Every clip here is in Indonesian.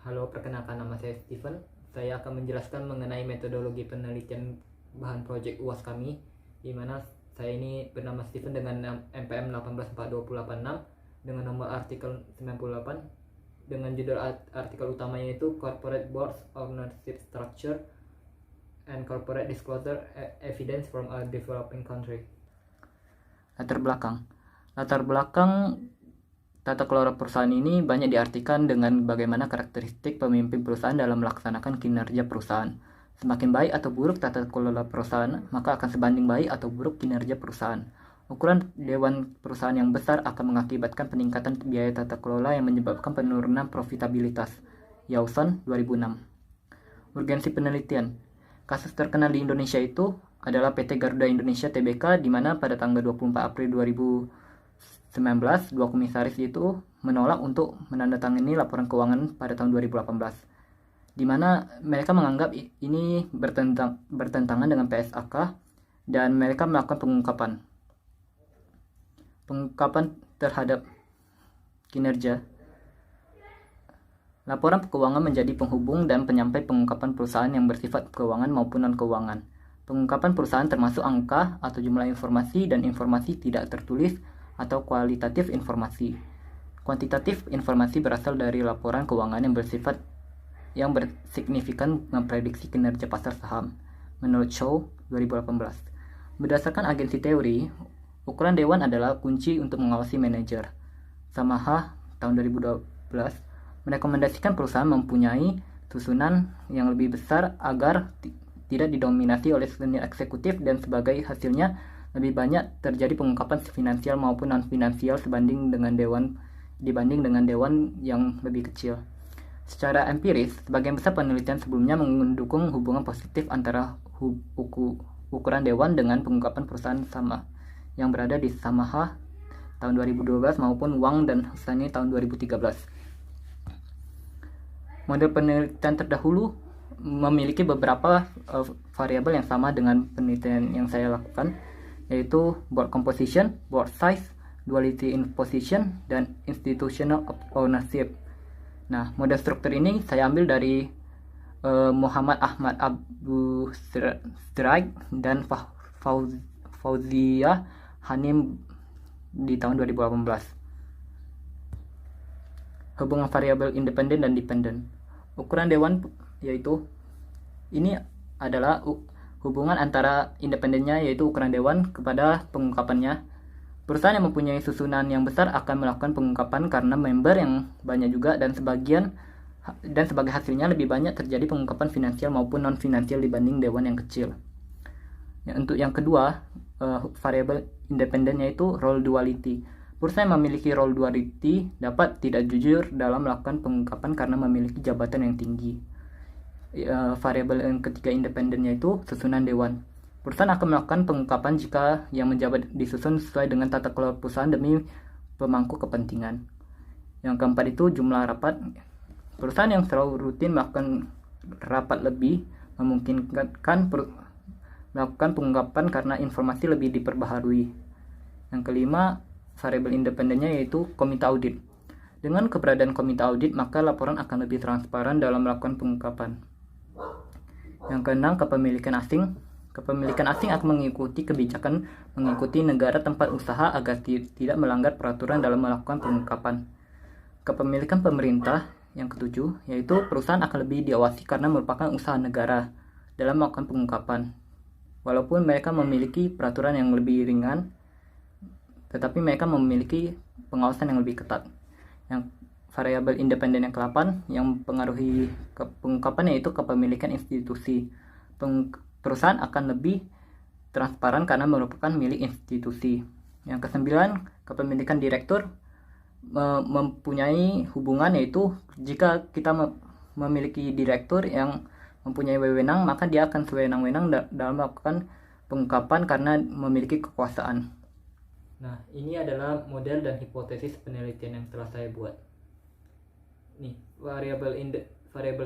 Halo, perkenalkan nama saya Steven. Saya akan menjelaskan mengenai metodologi penelitian bahan proyek UAS kami, di mana saya ini bernama Steven dengan MPM 1842886 dengan nomor artikel 98 dengan judul artikel utamanya itu Corporate Board Ownership Structure and Corporate Disclosure Evidence from a Developing Country. Latar belakang tata kelola perusahaan ini banyak diartikan dengan bagaimana karakteristik pemimpin perusahaan dalam melaksanakan kinerja perusahaan. Semakin baik atau buruk tata kelola perusahaan, maka akan sebanding baik atau buruk kinerja perusahaan. Ukuran dewan perusahaan yang besar akan mengakibatkan peningkatan biaya tata kelola yang menyebabkan penurunan profitabilitas. Yawson, 2006. Urgensi penelitian. Kasus terkenal di Indonesia itu adalah PT Garuda Indonesia Tbk, di mana pada tanggal 24 April 2019, dua komisaris itu menolak untuk menandatangani laporan keuangan pada tahun 2018, di mana mereka menganggap ini bertentangan dengan PSAK dan mereka melakukan pengungkapan terhadap kinerja. Laporan keuangan menjadi penghubung dan penyampai pengungkapan perusahaan yang bersifat keuangan maupun non-keuangan. Pengungkapan perusahaan termasuk angka atau jumlah informasi dan informasi tidak tertulis atau kualitatif informasi. Kuantitatif informasi berasal dari laporan keuangan yang bersignifikan memprediksi kinerja pasar saham, menurut Shaw 2018. Berdasarkan agensi teori, ukuran dewan adalah kunci untuk mengawasi manajer. Samaha tahun 2012 merekomendasikan perusahaan mempunyai susunan yang lebih besar agar tidak didominasi oleh senior eksekutif dan sebagai hasilnya lebih banyak terjadi pengungkapan finansial maupun non-finansial dibanding dengan dewan yang lebih kecil. Secara empiris, sebagian besar penelitian sebelumnya mendukung hubungan positif antara ukuran dewan dengan pengungkapan perusahaan sama yang berada di Samaha tahun 2012 maupun Wang dan Hussaini tahun 2013. Model penelitian terdahulu memiliki beberapa variabel yang sama dengan penelitian yang saya lakukan, yaitu board composition, board size, duality in position, dan institutional ownership. Nah, model struktur ini saya ambil dari Muhammad Ahmad Abu Zraik dan Fauzia Hanim di tahun 2018. Hubungan variabel independen dan dependen. Ukuran dewan yaitu ini adalah hubungan antara independennya, yaitu ukuran dewan, kepada pengungkapannya. Perusahaan yang mempunyai susunan yang besar akan melakukan pengungkapan karena member yang banyak juga dan sebagai hasilnya lebih banyak terjadi pengungkapan finansial maupun non finansial dibanding dewan yang kecil. Untuk yang kedua, variabel independen yaitu role duality. Perusahaan yang memiliki role duality dapat tidak jujur dalam melakukan pengungkapan karena memiliki jabatan yang tinggi. Variabel yang ketiga independen yaitu susunan dewan. Perusahaan akan melakukan pengungkapan jika yang menjabat disusun sesuai dengan tata kelola perusahaan demi pemangku kepentingan. Yang keempat itu jumlah rapat. Perusahaan yang selalu rutin melakukan rapat lebih memungkinkan melakukan pengungkapan karena informasi lebih diperbaharui. Yang kelima, variabel independennya yaitu komite audit. Dengan keberadaan komite audit, maka laporan akan lebih transparan dalam melakukan pengungkapan. Yang keenam, kepemilikan asing. Kepemilikan asing akan mengikuti kebijakan mengikuti negara tempat usaha agar tidak melanggar peraturan dalam melakukan pengungkapan. Kepemilikan pemerintah, yang ketujuh, yaitu perusahaan akan lebih diawasi karena merupakan usaha negara dalam melakukan pengungkapan. Walaupun mereka memiliki peraturan yang lebih ringan, tetapi mereka memiliki pengawasan yang lebih ketat. Yang variabel independen yang ke-8 yang mempengaruhi pengungkapan yaitu kepemilikan institusi. Perusahaan akan lebih transparan karena merupakan milik institusi. Yang ke-9, kepemilikan direktur mempunyai hubungan, yaitu jika kita memiliki direktur yang mempunyai wewenang, maka dia akan sewenang-wenang dalam melakukan pengungkapan karena memiliki kekuasaan. Nah, ini adalah model dan hipotesis penelitian yang telah saya buat. Nih, variabel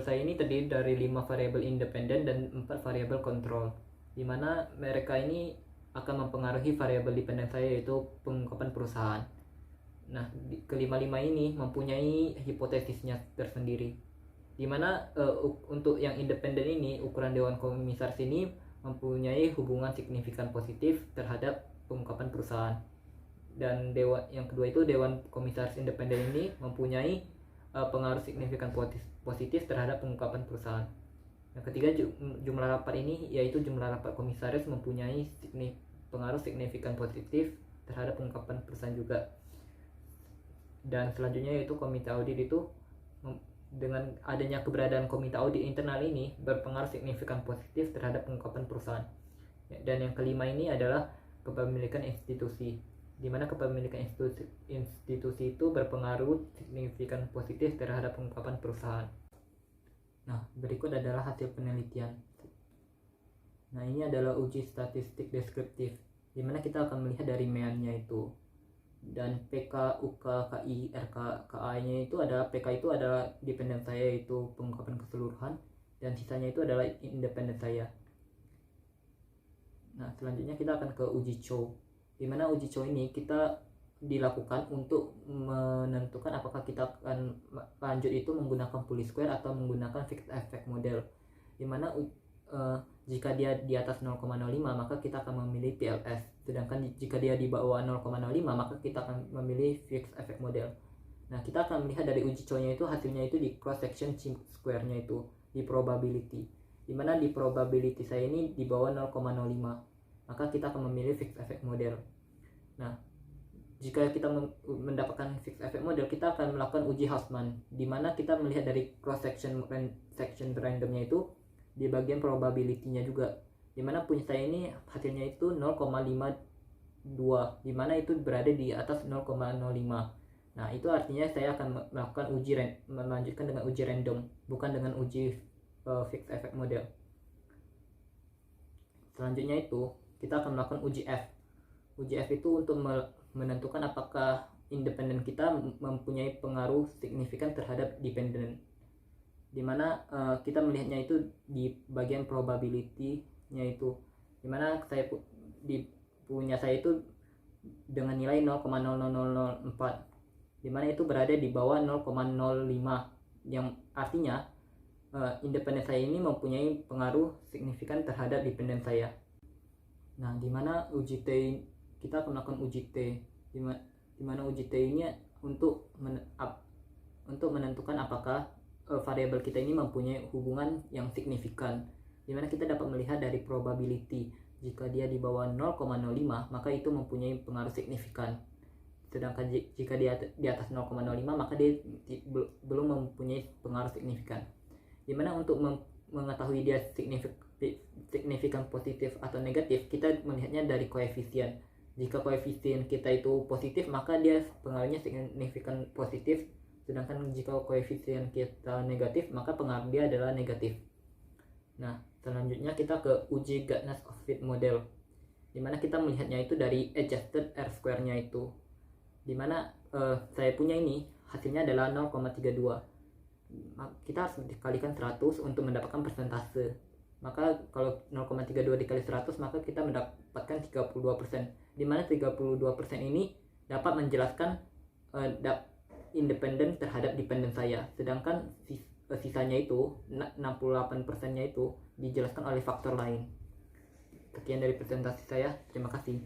saya ini terdiri dari 5 variabel independen dan 4 variabel kontrol, di mana mereka ini akan mempengaruhi variabel dependen saya, yaitu pengungkapan perusahaan. Nah, kelima-lima ini mempunyai hipotesisnya tersendiri. Dimana untuk yang independen ini, ukuran Dewan Komisaris ini mempunyai hubungan signifikan positif terhadap pengungkapan perusahaan. Dan yang kedua itu Dewan Komisaris Independen ini mempunyai pengaruh signifikan positif terhadap pengungkapan perusahaan. Yang ketiga, jumlah rapat ini yaitu jumlah rapat komisaris mempunyai pengaruh signifikan positif terhadap pengungkapan perusahaan juga. Dan selanjutnya yaitu komite audit itu dengan adanya keberadaan komite audit internal ini berpengaruh signifikan positif terhadap pengungkapan perusahaan. Dan yang kelima ini adalah kepemilikan institusi, di mana kepemilikan institusi itu berpengaruh signifikan positif terhadap pengungkapan perusahaan. Nah, berikut adalah hasil penelitian. Nah, ini adalah uji statistik deskriptif, di mana kita akan melihat dari meannya itu. Dan PK, UK, KI, RK, KA-nya itu adalah PK itu adalah dependen saya, yaitu pengungkapan keseluruhan, dan sisanya itu adalah independen saya. Nah, selanjutnya kita akan ke uji Chow, di mana uji Chow ini kita dilakukan untuk menentukan apakah kita akan lanjut itu menggunakan Pulley Square atau menggunakan Fixed Effect Model, dimana jika dia di atas 0,05 maka kita akan memilih PLS, sedangkan jika dia di bawah 0,05 maka kita akan memilih Fixed Effect Model. Nah, kita akan melihat dari uji Chow-nya itu hasilnya itu di cross section square-nya itu di probability, dimana di probability saya ini di bawah 0,05 maka kita akan memilih Fixed Effect Model. Nah, jika kita mendapatkan Fixed Effect Model, kita akan melakukan uji Hausman, di mana kita melihat dari cross section randomnya itu di bagian probability-nya juga, di mana punya saya ini hasilnya itu 0,52, di mana itu berada di atas 0,05. Nah, itu artinya saya akan melakukan melanjutkan dengan uji random, bukan dengan uji Fixed Effect Model. Selanjutnya itu kita akan melakukan uji F. Uji F itu untuk menentukan apakah independen kita mempunyai pengaruh signifikan terhadap dependen, dimana kita melihatnya itu di bagian probability-nya itu, dimana saya punya saya itu dengan nilai 0,00004, dimana itu berada di bawah 0,05, yang artinya independen saya ini mempunyai pengaruh signifikan terhadap dependen saya. Nah, dimana uji T kita akan melakukan uji T, dimana uji T ini untuk menentukan apakah variabel kita ini mempunyai hubungan yang signifikan, dimana kita dapat melihat dari probability, jika dia di bawah 0,05 maka itu mempunyai pengaruh signifikan, sedangkan jika dia di atas 0,05 maka dia belum mempunyai pengaruh signifikan. Dimana untuk mengetahui dia signifikan positif atau negatif, kita melihatnya dari koefisien. Jika koefisien kita itu positif maka dia pengaruhnya signifikan positif, sedangkan jika koefisien kita negatif maka pengaruh dia adalah negatif. Nah, selanjutnya kita ke uji Gartner of Fit Model, dimana kita melihatnya itu dari adjusted R square-nya itu, dimana saya punya ini hasilnya adalah 0,32. Kita harus dikalikan 100 untuk mendapatkan persentase. Maka kalau 0,32 dikali 100 maka kita mendapatkan 32%, dimana 32% ini dapat menjelaskan independen terhadap dependen saya, sedangkan sisanya itu 68%-nya itu dijelaskan oleh faktor lain. Sekian dari presentasi saya, terima kasih.